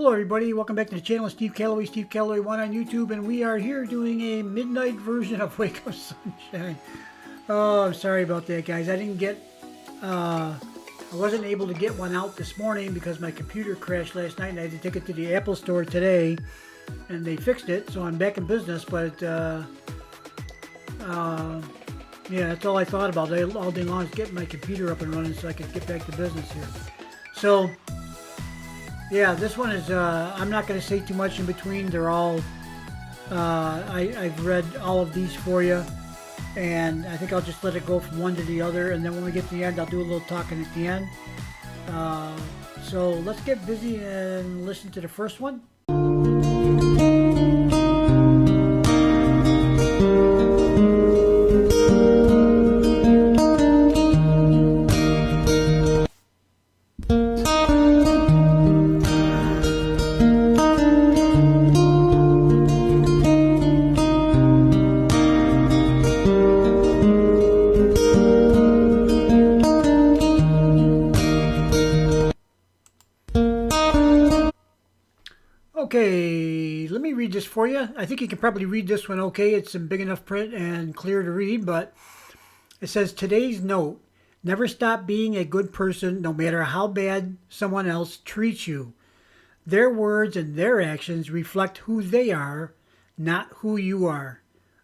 Hello everybody, welcome back to the channel. Steve Callaway, Steve Callaway 1 on YouTube, and we are here doing a midnight version of Wake Up Sunshine. Oh, I'm sorry about that, guys. I wasn't able to get one out this morning because my computer crashed last night and I had to take it to the Apple store today and they fixed it, so I'm back in business, but yeah, that's all I thought about all day long is getting my computer up and running so I could get back to business here. So yeah, this one is, I'm not going to say too much in between. They're all, I've read all of these for you, and I think I'll just let it go from one to the other, and then when we get to the end, I'll do a little talking at the end. So let's get busy and listen to the first one. Okay, let me read this for you. I think you can probably read this one okay. It's in big enough print and clear to read, but it says, today's note, never stop being a good person no matter how bad someone else treats you. Their words and their actions reflect who they are, not who you are.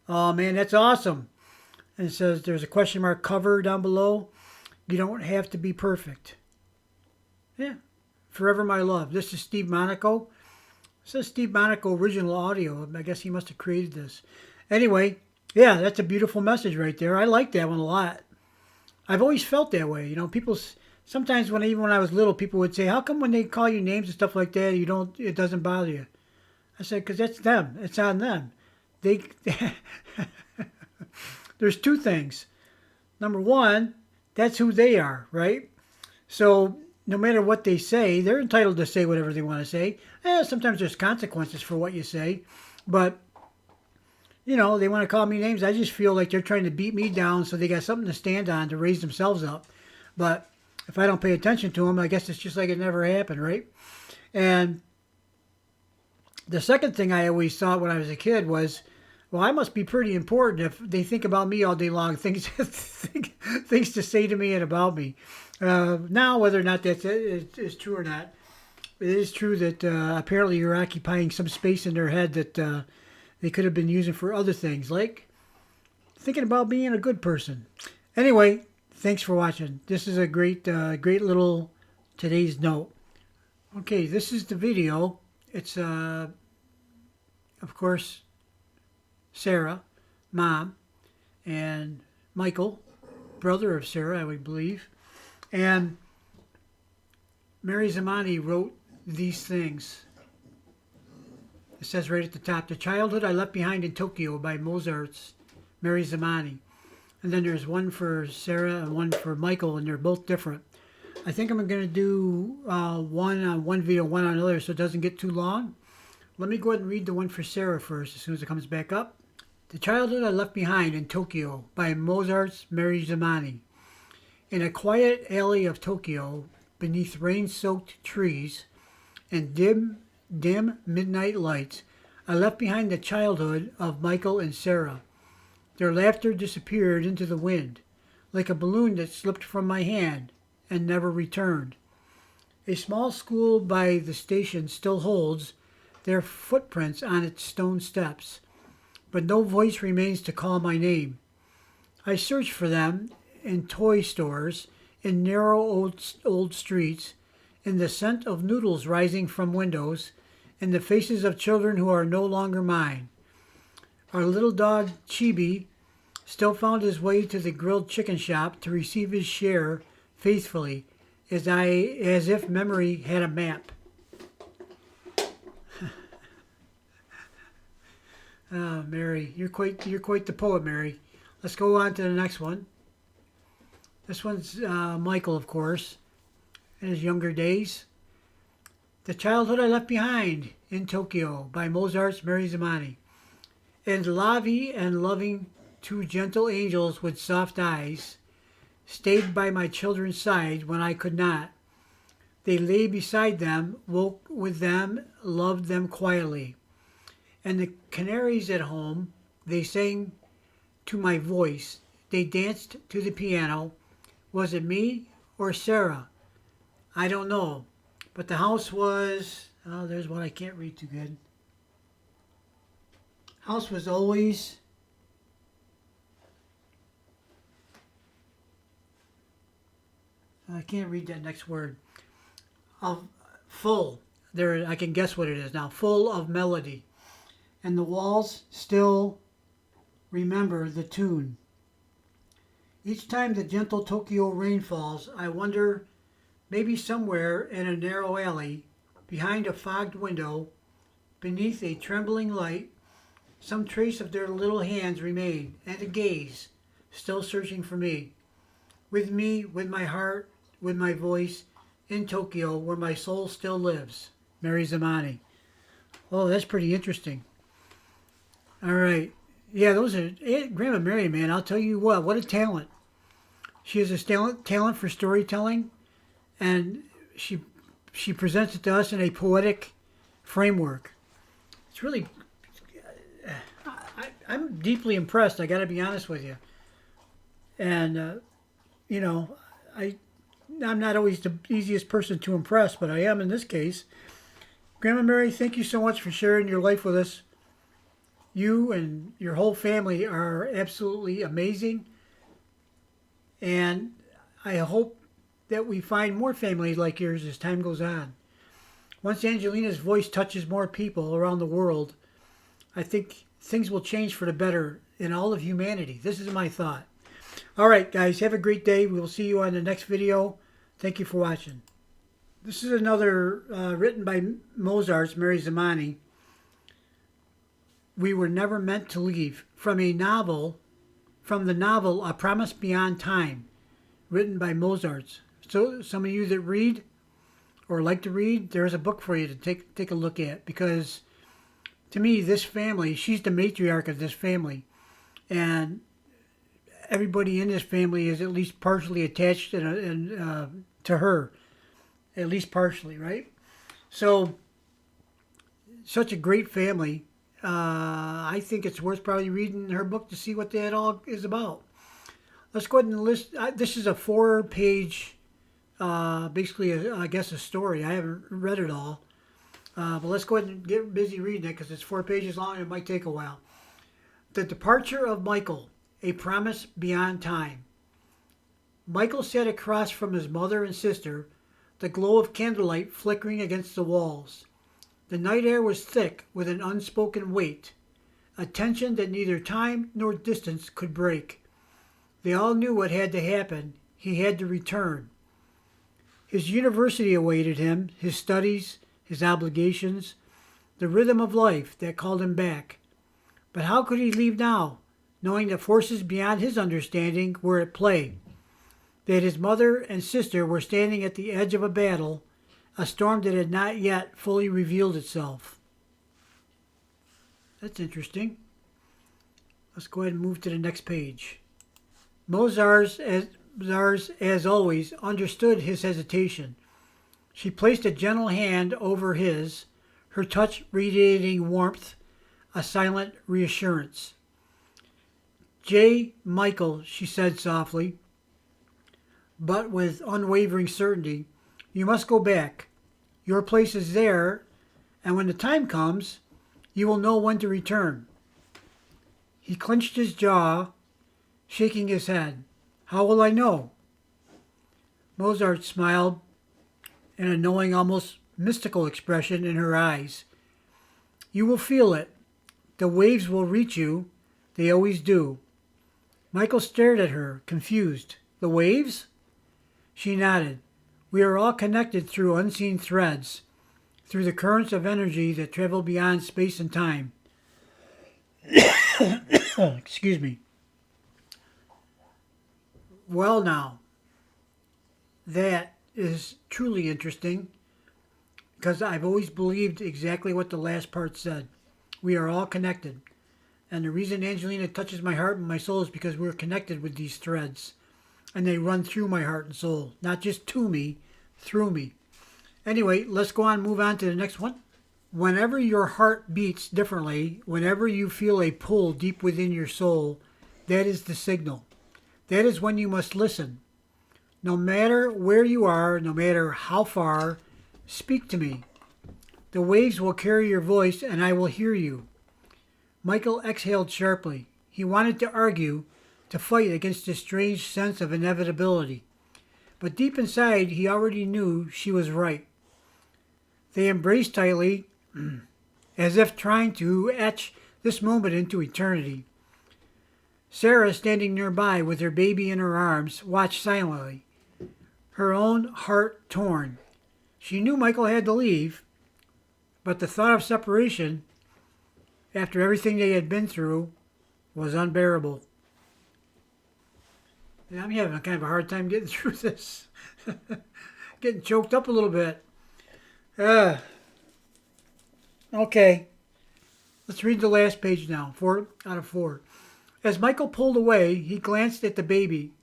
Oh man, that's awesome. And it says there's a question mark cover down below. You don't have to be perfect. Yeah, forever my love. This is Steve Monaco. It says Steve Monaco original audio. I guess he must have created this. Anyway, yeah, that's a beautiful message right there. I like that one a lot. I've always felt that way. You know, people sometimes even when I was little, people would say, "How come when they call you names and stuff like that, it doesn't bother you?" I said, "Because that's them. It's on them. They there's two things. Number one, that's who they are, right? So no matter what they say, they're entitled to say whatever they want to say. Sometimes there's consequences for what you say, but you know, they want to call me names. I just feel like they're trying to beat me down so they got something to stand on to raise themselves up. But if I don't pay attention to them, I guess it's just like it never happened, right? And the second thing I always thought when I was a kid was, well, I must be pretty important if they think about me all day long, things to say to me and about me. Now, whether or not that is true or not, it is true that apparently you're occupying some space in their head that they could have been using for other things, like thinking about being a good person. Anyway, thanks for watching. This is a great little today's note. Okay, this is the video. It's, of course, Sara, mom, and Michael, brother of Sara, I would believe. And Mary wrote these things. It says right at the top, The Childhood I Left Behind in Tokyo by Mozart's Mary. And then there's one for Sara and one for Michael, and they're both different. I think I'm going to do one on one video, one on another, so it doesn't get too long. Let me go ahead and read the one for Sara first as soon as it comes back up. The Childhood I Left Behind in Tokyo by Mozart's Mary. In a quiet alley of Tokyo, beneath rain-soaked trees and dim midnight lights, I left behind the childhood of Michael and Sara. Their laughter disappeared into the wind, like a balloon that slipped from my hand and never returned. A small school by the station still holds their footprints on its stone steps, but no voice remains to call my name. I search for them in toy stores, in narrow old streets, in the scent of noodles rising from windows, in the faces of children who are no longer mine. Our little dog Chibi still found his way to the grilled chicken shop to receive his share faithfully, as if memory had a map. Oh, Mary, you're quite the poet, Mary. Let's go on to the next one. This one's Michael, of course, in his younger days. The Childhood I Left Behind in Tokyo by Mozart's Mary. And lovey and loving two gentle angels with soft eyes stayed by my children's side when I could not. They lay beside them, woke with them, loved them quietly. And the canaries at home, they sang to my voice. They danced to the piano. Was it me or Sara? I don't know. But the house was, oh, there's one I can't read too good. House was always, I can't read that next word. Of full. There, I can guess what it is now. Full of melody. And the walls still remember the tune. Each time the gentle Tokyo rain falls, I wonder, maybe somewhere in a narrow alley, behind a fogged window, beneath a trembling light, some trace of their little hands remain, and a gaze, still searching for me. With me, with my heart, with my voice, in Tokyo, where my soul still lives. Merys. Oh, that's pretty interesting. All right. Yeah, those are Grandma Mery, man. I'll tell you what a talent. She has a talent for storytelling, and she presents it to us in a poetic framework. It's really, I'm deeply impressed. I got to be honest with you. And you know, I'm not always the easiest person to impress, but I am in this case. Grandma Mery, thank you so much for sharing your life with us. You and your whole family are absolutely amazing. And I hope that we find more families like yours as time goes on. Once Angelina's voice touches more people around the world, I think things will change for the better in all of humanity. This is my thought. All right, guys, have a great day. We will see you on the next video. Thank you for watching. This is another written by Mozart's Merys. We Were Never Meant to Leave, from the novel A Promise Beyond Time, written by Mozart's. So some of you that read or like to read, there's a book for you to take a look at, because to me, this family, she's the matriarch of this family, and everybody in this family is at least partially attached to her, at least partially, right? So, such a great family. I think it's worth probably reading her book to see what that all is about. Let's go ahead and list. This is a 4-page, basically, I guess, a story. I haven't read it all. But let's go ahead and get busy reading it, because it's 4 pages long and it might take a while. The Departure of Michael, A Promise Beyond Time. Michael sat across from his mother and sister, the glow of candlelight flickering against the walls. The night air was thick with an unspoken weight, a tension that neither time nor distance could break. They all knew what had to happen. He had to return. His university awaited him, his studies, his obligations, the rhythm of life that called him back. But how could he leave now, knowing that forces beyond his understanding were at play? That his mother and sister were standing at the edge of a battle, a storm that had not yet fully revealed itself. That's interesting. Let's go ahead and move to the next page. Mozart, as always, understood his hesitation. She placed a gentle hand over his, her touch radiating warmth, a silent reassurance. Michael, she said softly, but with unwavering certainty, you must go back. Your place is there, and when the time comes, you will know when to return. He clenched his jaw, shaking his head. How will I know? Mozart smiled, and a knowing, almost mystical expression in her eyes. You will feel it. The waves will reach you. They always do. Michael stared at her, confused. The waves? She nodded. We are all connected through unseen threads, through the currents of energy that travel beyond space and time. Excuse me. Well now, that is truly interesting, because I've always believed exactly what the last part said. We are all connected. And the reason Angelina touches my heart and my soul is because we're connected with these threads. And they run through my heart and soul. Not just to me, through me. Anyway, let's go on, move on to the next one. Whenever your heart beats differently, whenever you feel a pull deep within your soul, that is the signal. That is when you must listen. No matter where you are, no matter how far, speak to me. The waves will carry your voice and I will hear you. Michael exhaled sharply. He wanted to argue, to fight against this strange sense of inevitability. But deep inside, he already knew she was right. They embraced tightly, as if trying to etch this moment into eternity. Sara, standing nearby with her baby in her arms, watched silently, her own heart torn. She knew Michael had to leave, but the thought of separation, after everything they had been through, was unbearable. And I'm having kind of a hard time getting through this. Getting choked up a little bit. Okay. Let's read the last page now. 4 out of 4. As Michael pulled away, he glanced at the baby,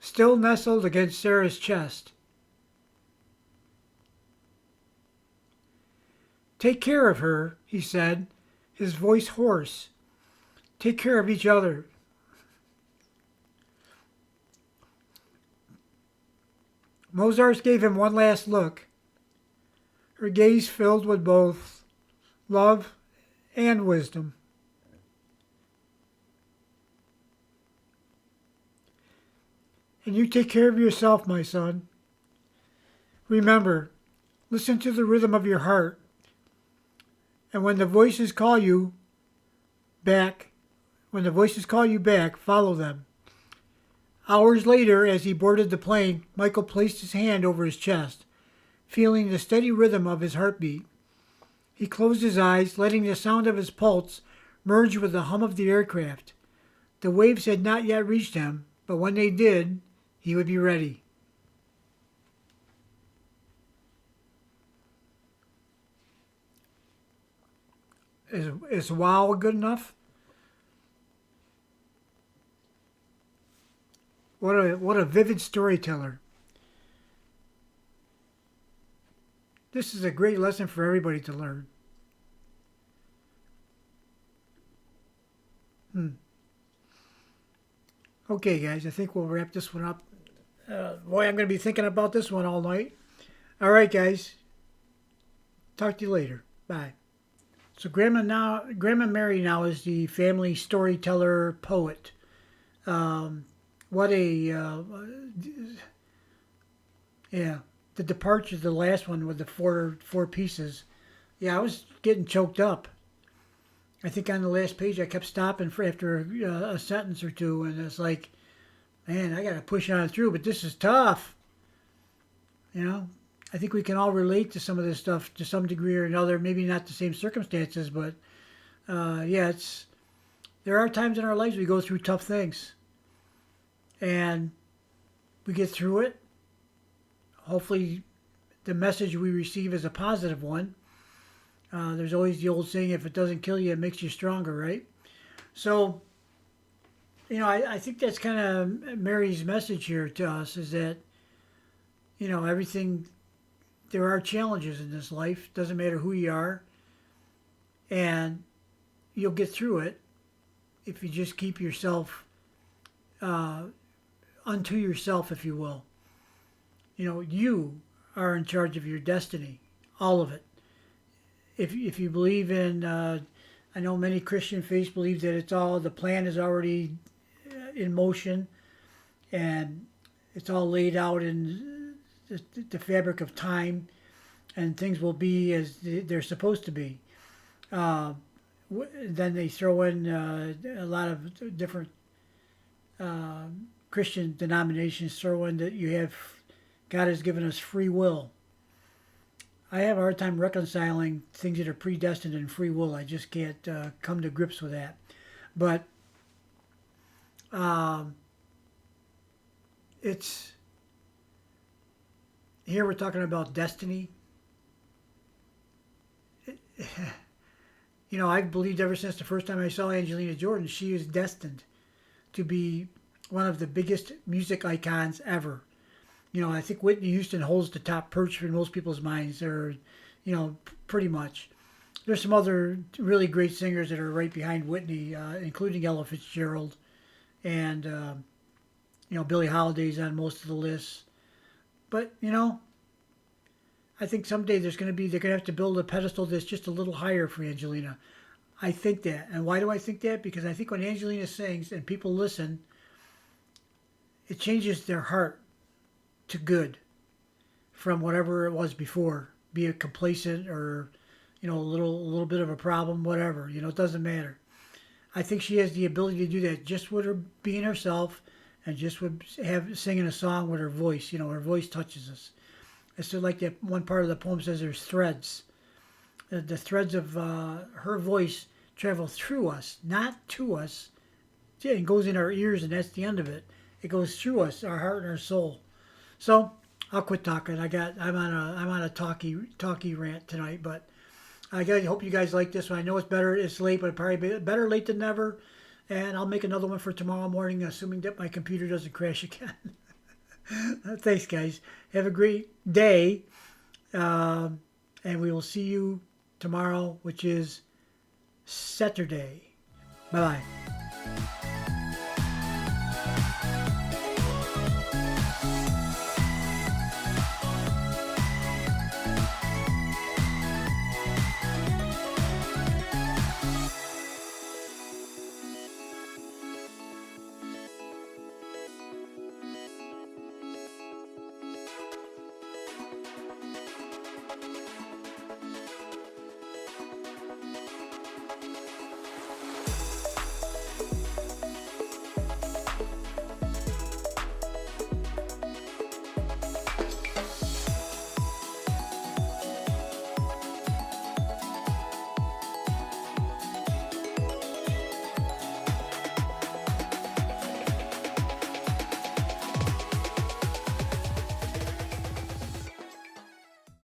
still nestled against Sara's chest. Take care of her, he said, his voice hoarse. Take care of each other. Mozart gave him one last look, her gaze filled with both love and wisdom. And you take care of yourself, my son. Remember, listen to the rhythm of your heart. And when the voices call you back, follow them. Hours later, as he boarded the plane, Michael placed his hand over his chest, feeling the steady rhythm of his heartbeat. He closed his eyes, letting the sound of his pulse merge with the hum of the aircraft. The waves had not yet reached him, but when they did, he would be ready. Is wow good enough? What a vivid storyteller. This is a great lesson for everybody to learn. Okay, guys, I think we'll wrap this one up. Boy, I'm going to be thinking about this one all night. All right, guys. Talk to you later. Bye. So Grandma Mery now is the family storyteller poet. Yeah, the departure, the last one with the four pieces. Yeah, I was getting choked up. I think on the last page I kept stopping for after a sentence or two, and it's like, man, I got to push on through, but this is tough. You know, I think we can all relate to some of this stuff to some degree or another. Maybe not the same circumstances, but yeah, there are times in our lives we go through tough things, and we get through it. Hopefully, the message we receive is a positive one. There's always the old saying, if it doesn't kill you, it makes you stronger, right? So, you know, I think that's kind of Mary's message here to us is that, you know, there are challenges in this life. Doesn't matter who you are. And you'll get through it if you just keep yourself unto yourself, if you will. You know, you are in charge of your destiny, all of it. If you believe in, I know many Christian faiths believe that the plan is already in motion, and it's all laid out in the fabric of time, and things will be as they're supposed to be. Then they throw in a lot of different Christian denominations throw in that God has given us free will. I have a hard time reconciling things that are predestined and free will. I just can't come to grips with that. But it's here we're talking about destiny. You know, I've believed ever since the first time I saw Angelina Jordan, she is destined to be one of the biggest music icons ever. I think Whitney Houston holds the top perch in most people's minds, or pretty much. There's some other really great singers that are right behind Whitney, including Ella Fitzgerald, and Billie Holiday's on most of the lists. But I think someday they're gonna have to build a pedestal that's just a little higher for Angelina. I think that, and why do I think that? Because I think when Angelina sings and people listen, it changes their heart to good from whatever it was before, be it complacent or a little bit of a problem, whatever. It doesn't matter. I think she has the ability to do that just with her being herself, and just with singing a song with her voice. Her voice touches us. It's sort of like that one part of the poem says there's threads. The threads of her voice travel through us, not to us. Yeah, it goes in our ears, and that's the end of it. It goes through us, our heart and our soul. So I'll quit talking. I'm on a talky rant tonight, but I hope you guys like this one. I know it's better. It's late, but probably better late than never. And I'll make another one for tomorrow morning, assuming that my computer doesn't crash again. Thanks, guys. Have a great day. And we will see you tomorrow, which is Saturday. Bye bye.